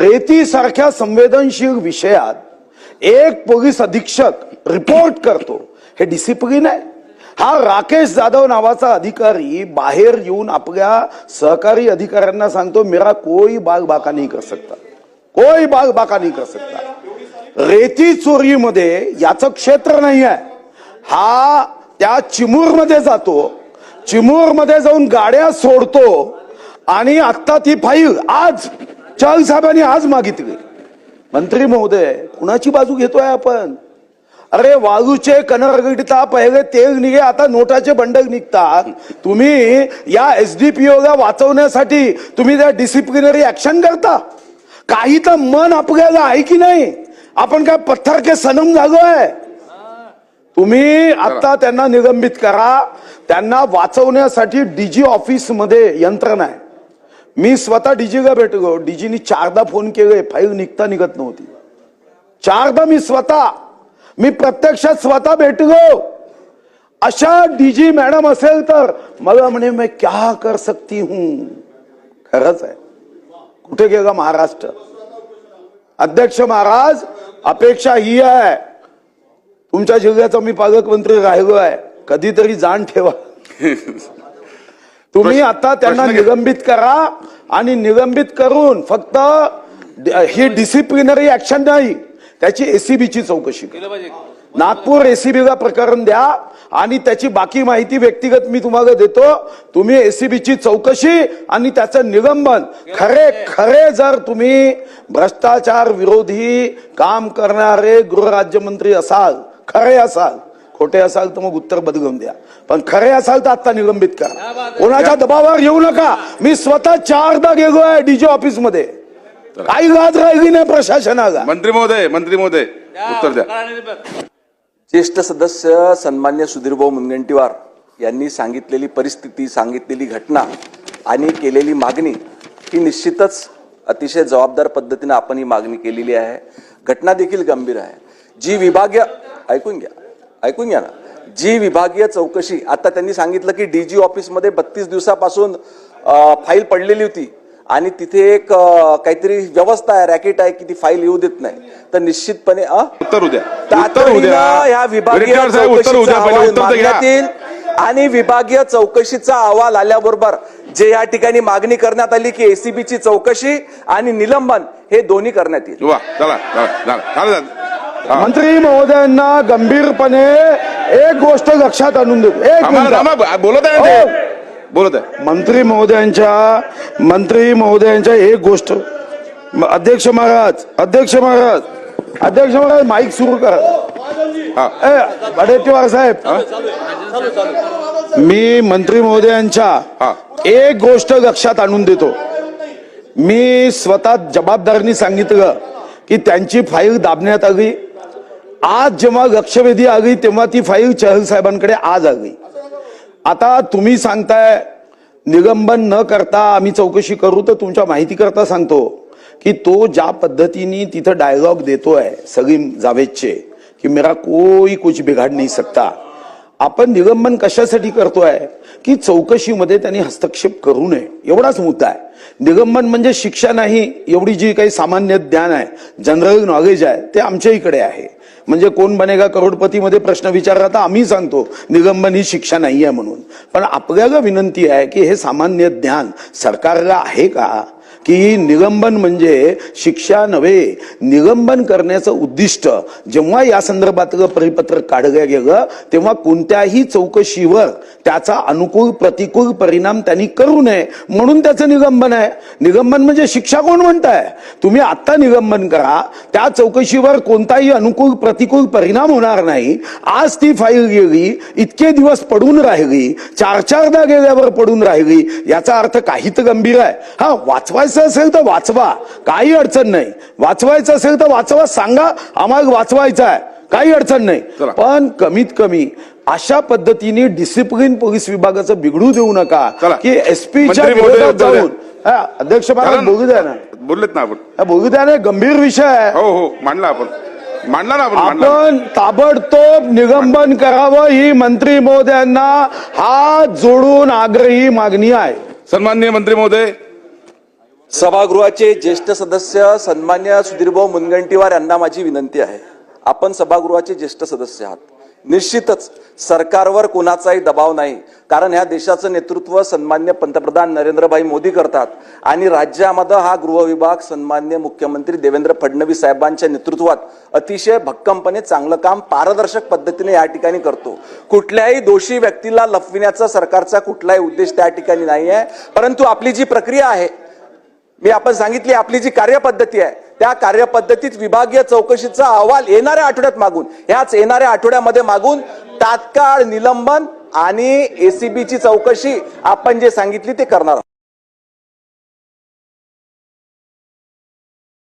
रेतीसारख्या संवेदनशील विषयात एक पोलीस अधीक्षक रिपोर्ट करतो, हे डिसिप्लिन आहे? हा राकेश जाधव नावाचा अधिकारी बाहेर येऊन आपल्या सहकारी अधिकाऱ्यांना सांगतो, मेरा कोई बाग बाका नहीं कर सकता, कोई बाग बाका नहीं कर सकता। रेती चोरीमध्ये याचं क्षेत्र नाही आहे। हा त्या चिमूरमध्ये जातो, चिमूरमध्ये जाऊन गाड्या सोडतो आणि आता ती फाईल आज चहल साहेबांनी आज मागितली। मंत्री महोदय, कुणाची बाजू घेतोय आपण? अरे वाळूचे कनरगडीता पहिले तेल निघे, आता नोटाचे बंडल निघतात। तुम्ही या एसडीपीओला वाचवण्यासाठी तुम्ही त्या डिसिप्लिनरी ऍक्शन करता? काही तर मन आपल्याला आहे की नाही? आपण काय पत्थर के सनम झालोय? तुम्ही आता त्यांना निलंबित करा। त्यांना वाचवण्यासाठी डीजी ऑफिस मध्ये यंत्रणा आहे। मी स्वतः डीजीला भेटलो, डीजीनी 4दा फोन केले, फाईल निघत नव्हती। 4दा मी प्रत्यक्षात स्वतः भेटलो। अशा डीजी मॅडम असेल तर मला म्हणे मैं क्या कर सकती हूं। खरंच आहे, कुठे गेला महाराष्ट्र? अध्यक्ष महाराज, अपेक्षा ही आहे, तुमच्या जिल्ह्याचा मी पालकमंत्री राहिलो आहे, कधीतरी जाण ठेवा। तुम्ही आता त्यांना निलंबित करा आणि निलंबित करून फक्त ही डिसिप्लिनरी ऍक्शन नाही, त्याची एसीबीची चौकशी करा। नागपूर एसीबीला प्रकरण द्या आणि त्याची बाकी माहिती व्यक्तिगत मी तुम्हाला देतो। तुम्ही एसीबीची चौकशी आणि त्याचं निलंबन, खरे जर तुम्ही भ्रष्टाचार विरोधी काम करणारे गृहराज्यमंत्री असाल, खरे असाल, खोटे असाल तर मग उत्तर बदलून द्या, पण खरे असाल तर आता निलंबित करा। कोणाच्या दबावावर येऊ नका। मी स्वतः 4दा गेलो आहे डीजी ऑफिस मध्ये, काही लाज राहिली नाही प्रशासनाला। मंत्री महोदय उत्तर द्या। ज्येष्ठ सदस्य सन्मान्य सुधीरभाऊ मुनगंटीवार यांनी सांगितलेली परिस्थिती, सांगितलेली घटना आणि केलेली मागणी ही निश्चितच अतिशय जबाबदार पद्धतीने आपण ही मागणी केलेली आहे। घटना देखील गंभीर आहे। जी विभागीय ऐकून घ्या ना, जी विभागीय चौकशी आता त्यांनी सांगितलं की डीजी ऑफिस मध्ये 32 दिवसापासून फाईल पडलेली होती आणि तिथे एक काहीतरी व्यवस्था आहे, रॅकेट आहे की ती फाईल येऊ देत नाही, तर निश्चितपणे उत्तर उद्या ह्या विभागीय आणि विभागीय चौकशीचा अहवाल आल्याबरोबर जे या ठिकाणी मागणी करण्यात आली की एसीबीची चौकशी आणि निलंबन हे दोन्ही करण्यात येईल। मंत्री महोदयांना गंभीरपणे एक गोष्ट लक्षात आणून देतो। बोलत आहे मंत्री महोदयांच्या एक गोष्ट, अध्यक्ष महाराज माईक सुरू करा। वडेट्टीवार साहेब, मी मंत्री महोदयांच्या एक गोष्ट लक्षात आणून देतो। मी स्वतः जबाबदारीने सांगितलं की त्यांची फाईल दाबण्यात आली। आज जेव्हा लक्षवेधी आली तेव्हा ती फाईल चहल साहेबांकडे आज आली। आता तुम्ही सांगताय निलंबन न करता आम्ही चौकशी करू, तर तुमच्या माहिती करता सांगतो की तो ज्या पद्धतीने तिथं डायलॉग देतोय सलीम जावेदचे की मेरा कोई कुछ बिघाड नहीं सकता, आपण निलंबन कशासाठी करतोय की चौकशीमध्ये त्यांनी हस्तक्षेप करू नये, एवढाच मुद्दा आहे। निलंबन म्हणजे शिक्षा नाही, एवढी जी काही सामान्य ज्ञान आहे, जनरल नॉलेज आहे, ते आमच्या इकडे आहे। म्हणजे कोण बनेगा करोडपती मध्ये प्रश्न विचारला तर आम्ही सांगतो निलंबन ही शिक्षा नाही आहे म्हणून, पण आपल्याला विनंती आहे की हे सामान्य ज्ञान सरकारला आहे का की निलंबन म्हणजे शिक्षा नव्हे। निलंबन करण्याचं उद्दिष्ट जेव्हा या संदर्भातलं परिपत्रक काढलं गेलं तेव्हा कोणत्याही चौकशीवर त्याचा अनुकूल प्रतिकूल परिणाम त्यांनी करू नये म्हणून त्याचं निलंबन आहे। निलंबन म्हणजे शिक्षा कोण म्हणताय? तुम्ही आता निलंबन करा, त्या चौकशीवर कोणताही अनुकूल प्रतिकूल परिणाम होणार नाही। आज ती फाईल गेली, इतके दिवस पडून राहिली, 4-4दा गेल्यावर पडून राहिली, याचा अर्थ काही तर गंभीर आहे। हा, वाचवायचं असेल तर वाचवा, काही अडचण नाही। वाचवायचं असेल तर वाचवा, सांगा आम्हाला वाचवायचं आहे, काही अडचण नाही, पण कमीत कमी अशा पद्धतीने डिसिप्लिन पोलीस विभागाचं बिघडू देऊ नका की एसपीच्या विरोधात जाऊन। अध्यक्ष महाराज बोलू द्या ना, बोललेत ना आपण, बोलू द्या ना, गंभीर विषय आहे। हो मांडला आपण ताबडतोब निलंबन करावं ही मंत्री महोदयांना हात जोडून आग्रही मागणी आहे। सन्माननीय मंत्री महोदय, सभागृहाचे ज्येष्ठ सदस्य सन्मान्य सुधीरभाऊ मुनगंटीवार यांना माझी विनंती आहे. आपण सभागृहाचे ज्येष्ठ सदस्य आहात. निश्चितच सरकारवर कोणाचाही दबाव नाही, कारण ह्या देशाचं नेतृत्व सन्मान्य पंतप्रधान नरेंद्रभाई मोदी करतात आणि राज्यामध्ये हा गृहविभाग सन्मान्य मुख्यमंत्री देवेंद्र फडणवीस साहेबांच्या नेतृत्वात अतिशय भक्कमपणे चांगलं काम पारदर्शक पद्धतीने या ठिकाणी करतो. कुठल्याही दोषी व्यक्तीला लपविण्याचा सरकारचा कुठलाही उद्देश त्या ठिकाणी नाही आहे. परंतु आपली जी प्रक्रिया आहे, मी आपण सांगितली आपली जी कार्यपद्धती आहे, त्या कार्यपद्धतीत विभागीय चौकशीचा अहवाल येणाऱ्या आठवड्यात मागून, ह्याच येणाऱ्या आठवड्यामध्ये मागून तात्काळ निलंबन आणि एसीबीची चौकशी आपण जे सांगितली ते करणार आहोत.